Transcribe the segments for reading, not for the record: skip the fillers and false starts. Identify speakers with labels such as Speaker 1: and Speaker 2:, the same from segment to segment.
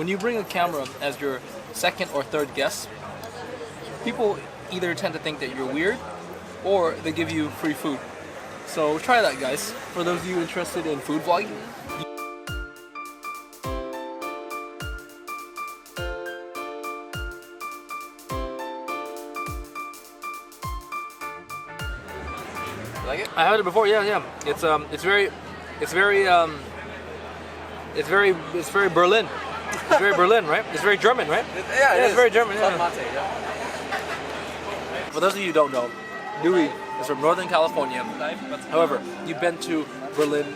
Speaker 1: when you bring a camera as your second or third guest, people either tend to think that you're weird or they give you free food. So try that, guys. For those of you interested in food vlogging.
Speaker 2: Like it?
Speaker 1: I had it before. Yeah. It's very Berlin. It's very Berlin, right? It's very German, right?
Speaker 2: Yeah,
Speaker 1: it's very German.
Speaker 2: It's
Speaker 1: Yeah.
Speaker 2: mate, yeah.
Speaker 1: For those of you who don't know, Dewey is from Northern California. However, you've been to Berlin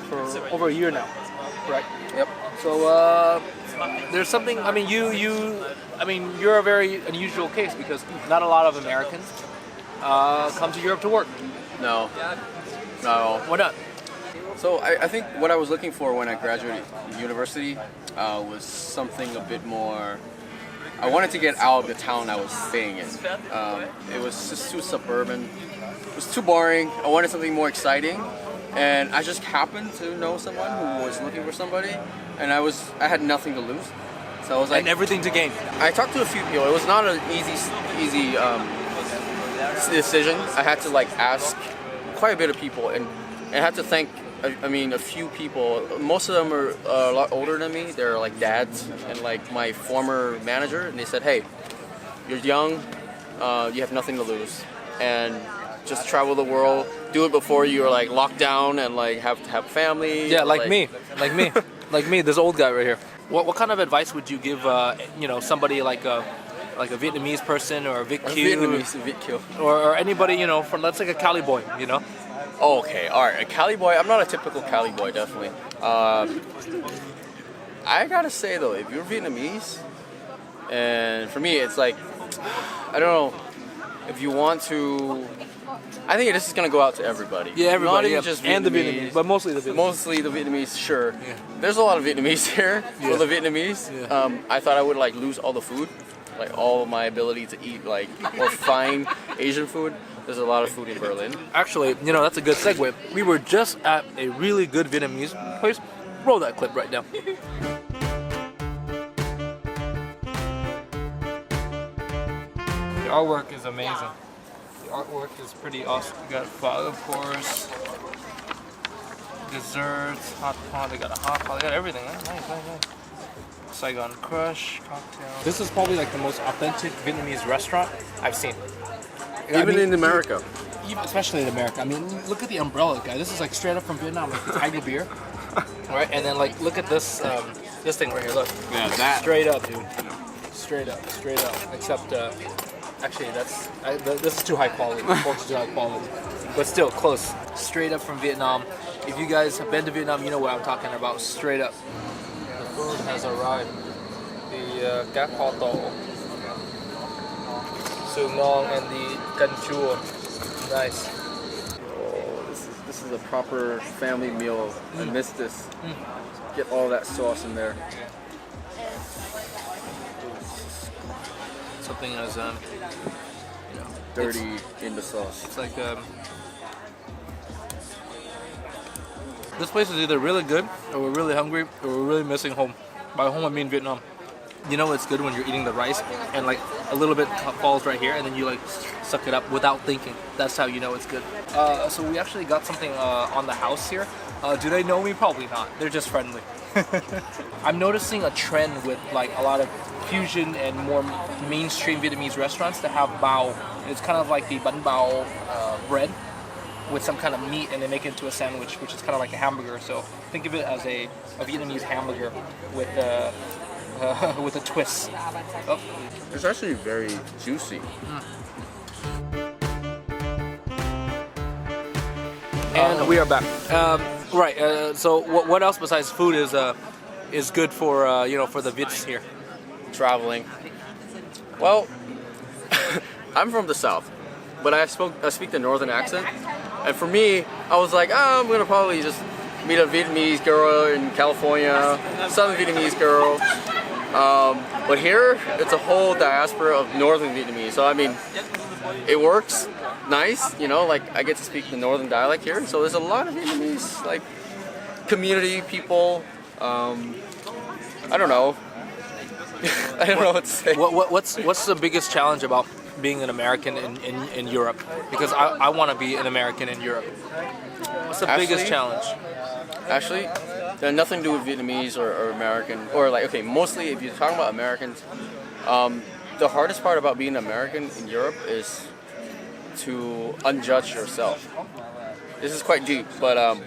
Speaker 1: for over a year now, correct?
Speaker 2: Yep.
Speaker 1: So there's something. I mean, you're a very unusual case because not a lot of Americans come to Europe to work.
Speaker 2: No. No.
Speaker 1: Why not?
Speaker 2: So I think what I was looking for when I graduated university was something a bit more. I wanted to get out of the town I was staying in. It was just too suburban. It was too boring. I wanted something more exciting, and I just happened to know someone who was looking for somebody, and I had nothing to lose. So I was like,
Speaker 1: And everything to gain.
Speaker 2: I talked to a few people. It was not an easy decision. I had to ask quite a bit of people, and I had to thank. I mean, a few people. Most of them are a lot older than me. They're like dads and my former manager. And they said, "Hey, you're young. You have nothing to lose, and just travel the world. Do it before you're locked down and have to have family."
Speaker 1: Yeah, like me, this old guy right here. What kind of advice would you give? Somebody like a Vietnamese person or a Viet
Speaker 2: Vietnamese,
Speaker 1: or anybody from, let's say, a Cali boy,
Speaker 2: Oh, okay, all right. A Cali boy. I'm not a typical Cali boy, definitely. I gotta say though, if you're Vietnamese, and for me, it's I don't know, if you want to. I think this is gonna go out to everybody.
Speaker 1: Yeah, everybody.
Speaker 2: Not even just Vietnamese,
Speaker 1: and the Vietnamese, but mostly the Vietnamese.
Speaker 2: Mostly the Vietnamese, sure.
Speaker 1: Yeah.
Speaker 2: There's a lot of Vietnamese here.
Speaker 1: Yeah.
Speaker 2: For the Vietnamese,
Speaker 1: Yeah.
Speaker 2: I thought I would lose all the food, all of my ability to eat or find Asian food. There's a lot of food in Berlin.
Speaker 1: Actually, that's a good segue. We were just at a really good Vietnamese place. Roll that clip right now. The artwork is amazing. The artwork is pretty awesome. You got pho, of course. Desserts, hot pot. They got a hot pot. They got everything. Nice. Saigon Crush, cocktail. This is probably the most authentic Vietnamese restaurant I've seen.
Speaker 2: Even in America.
Speaker 1: Especially in America. I mean, look at the umbrella, guy. This is straight up from Vietnam, Tiger beer. Right, and then look at this this thing right here. Look.
Speaker 2: Yeah, that.
Speaker 1: Straight up, dude. Straight up. Except, actually, this is too high quality. Pork's too high quality, but still close. Straight up from Vietnam. If you guys have been to Vietnam, you know what I'm talking about. Straight up. The food has arrived. The cá kho tổ, sư ngon, and the canh chua. Nice.
Speaker 2: Oh, this is a proper family meal. I miss this. Get all that sauce in there.
Speaker 1: Something as
Speaker 2: Dirty in the sauce.
Speaker 1: it's like this place is either really good, or we're really hungry, or we're really missing home. By home I mean Vietnam. It's good when you're eating the rice and a little bit falls right here, and then you suck it up without thinking. That's how you know it's good. So we actually got something on the house here. Do they know me? Probably not. They're just friendly. I'm noticing a trend with a lot of fusion and more mainstream Vietnamese restaurants to have bao. It's kind of like the bánh bao bread with some kind of meat, and they make it into a sandwich, which is kind of like a hamburger. So think of it as a Vietnamese hamburger with a twist. Oh.
Speaker 2: It's actually very juicy.
Speaker 1: And we are back. Right. So what else besides food is good for for the Vits here?
Speaker 2: Traveling. Well, I'm from the south, but I speak the northern accent, and for me, I was like, I'm gonna probably just meet a Vietnamese girl in California, southern Vietnamese girl. But here, it's a whole diaspora of northern Vietnamese. So I mean, it works nice, I get to speak the northern dialect here. So there's a lot of Vietnamese, community people. I don't know. I don't know what to say.
Speaker 1: What's the biggest challenge about being an American in Europe? Because I want to be an American in Europe. What's the biggest challenge?
Speaker 2: Actually, they have nothing to do with Vietnamese or American, or like, okay, mostly if you're talking about Americans, the hardest part about being American in Europe is to unjudge yourself. This is quite deep, but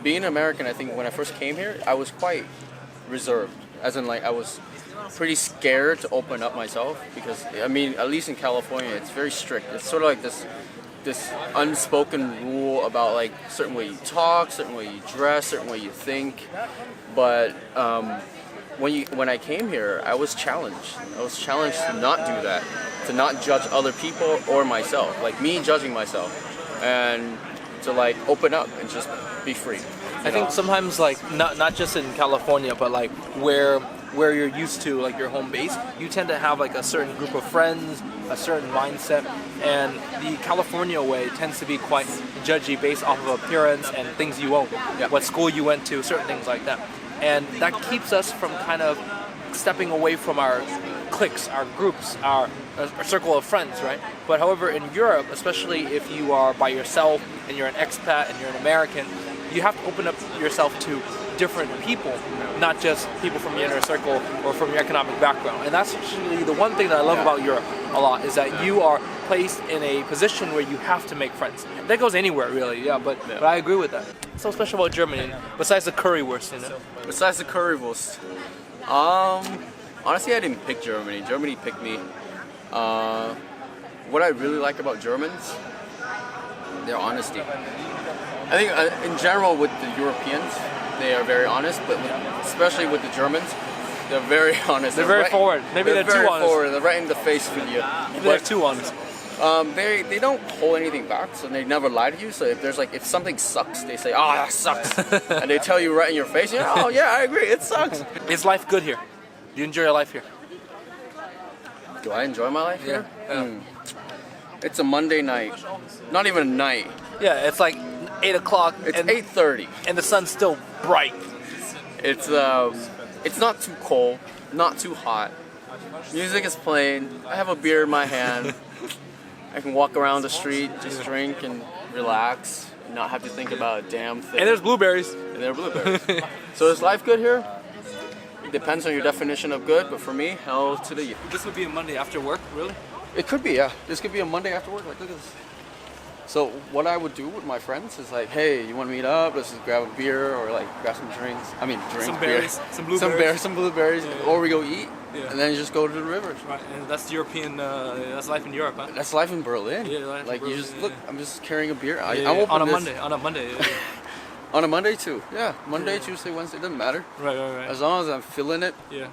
Speaker 2: being American, I think when I first came here, I was quite reserved. As in, like, I was pretty scared to open up myself because, I mean, at least in California, it's very strict. It's sort of like this unspoken rule about like certain way you talk, certain way you dress, certain way you think. But when I came here, I was challenged. I was challenged to not do that, to not judge other people or myself, like me judging myself, and to like open up and just be free.
Speaker 1: I think sometimes, like, not just in California, but like where you're used to, like your home base, you tend to have like a certain group of friends, a certain mindset, and the California way tends to be quite judgy based off of appearance and things you own, what school you went to, certain things like that. And that keeps us from kind of stepping away from our cliques, our groups, our circle of friends, right? But however, in Europe, especially if you are by yourself and you're an expat and you're an American, you have to open up yourself to different people, not just people from your inner circle or from your economic background. And that's actually the one thing that I love about Europe a lot, is that you are placed in a position where you have to make friends. That goes anywhere, really, but I agree with that. What's so special about Germany, besides the currywurst, you know?
Speaker 2: Besides the currywurst, honestly, I didn't pick Germany. Germany picked me. What I really like about Germans, their honesty. I think in general with the Europeans, they are very honest, but especially with the Germans, they're very honest.
Speaker 1: They're very forward. Maybe they're
Speaker 2: very
Speaker 1: too honest.
Speaker 2: Forward. They're right in the face with you.
Speaker 1: Maybe they're too honest.
Speaker 2: They don't hold anything back, so they never lie to you. So if something sucks, they say, "Oh, that sucks," and they tell you right in your face, "Oh yeah, I agree, it sucks."
Speaker 1: Is life good here? Do you enjoy your life here?
Speaker 2: Do I enjoy my life here?
Speaker 1: Yeah.
Speaker 2: It's a Monday night. Not even a night.
Speaker 1: Yeah, it's like 8 o'clock.
Speaker 2: It's 8:30,
Speaker 1: and the sun's still bright.
Speaker 2: It's not too cold, not too hot. Music is playing. I have a beer in my hand. I can walk around the street, just drink and relax, and not have to think about a damn thing.
Speaker 1: And there's blueberries.
Speaker 2: And there are blueberries. So is life good here? It depends on your definition of good, but for me, hell to the...
Speaker 1: This would be a Monday after work, really?
Speaker 2: It could be, yeah. This could be a Monday after work. Like, look at this. So what I would do with my friends is like, hey, you want to meet up? Let's just grab a beer or like grab some drinks. I mean,
Speaker 1: some berries,
Speaker 2: beer.
Speaker 1: some blueberries.
Speaker 2: Some blueberries, or we go eat, and then you just go to the rivers.
Speaker 1: Right, and that's European. That's life in Europe, huh?
Speaker 2: That's life in Berlin.
Speaker 1: Yeah, life
Speaker 2: like
Speaker 1: in Berlin,
Speaker 2: you just look. I'm just carrying a beer.
Speaker 1: On a Monday. On a Monday.
Speaker 2: On a Monday too. Yeah, Monday, Tuesday, Wednesday, doesn't matter.
Speaker 1: Right.
Speaker 2: As long as I'm feeling it.
Speaker 1: Yeah.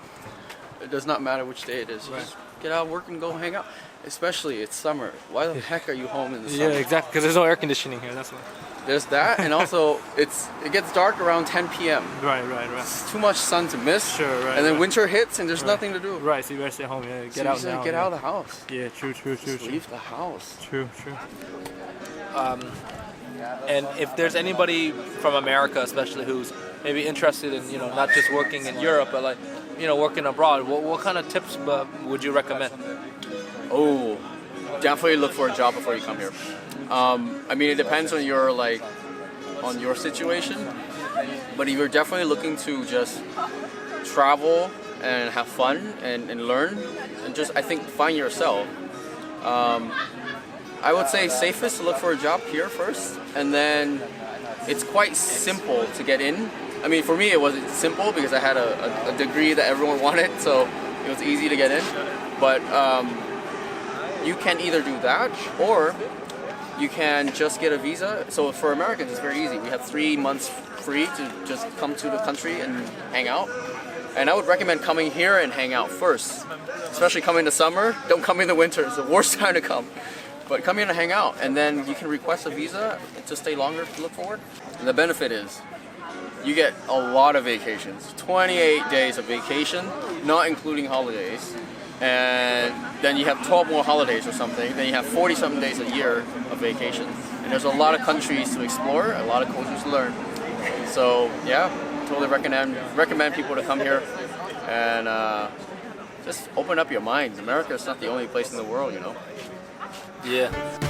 Speaker 2: It does not matter which day it is.
Speaker 1: Right.
Speaker 2: Just get out of work and go hang out. Especially it's summer. Why the heck are you home in the summer?
Speaker 1: Yeah, exactly. Because there's no air conditioning here. That's why.
Speaker 2: There's that, and also it gets dark around 10 p.m.
Speaker 1: Right.
Speaker 2: It's too much sun to miss.
Speaker 1: Sure, right.
Speaker 2: And then winter hits, and there's nothing to do.
Speaker 1: Right, so you better stay home. Yeah, get
Speaker 2: out
Speaker 1: now.
Speaker 2: Get out of the house.
Speaker 1: Yeah, true.
Speaker 2: Leave the house.
Speaker 1: True. And if there's anybody from America, especially who's maybe interested in, not just working in Europe, but like, working abroad, what kind of tips would you recommend?
Speaker 2: Oh, definitely look for a job before you come here. I mean, it depends on your situation, but if you're definitely looking to just travel and have fun and learn and just, I think, find yourself, I would say safest to look for a job here first, and then it's quite simple to get in. I mean, for me it wasn't simple because I had a degree that everyone wanted, so it was easy to get in. But you can either do that, or you can just get a visa. So for Americans, it's very easy. We have 3 months free to just come to the country and hang out. And I would recommend coming here and hang out first, especially coming to summer. Don't come in the winter; it's the worst time to come. But come here and hang out, and then you can request a visa to stay longer to look forward. And the benefit is, you get a lot of vacations, 28 days of vacation, not including holidays. And then you have 12 more holidays or something. Then you have 40-something days a year of vacation. And there's a lot of countries to explore, a lot of cultures to learn. So yeah, totally recommend people to come here and just open up your minds. America is not the only place in the world, you know.
Speaker 1: Yeah.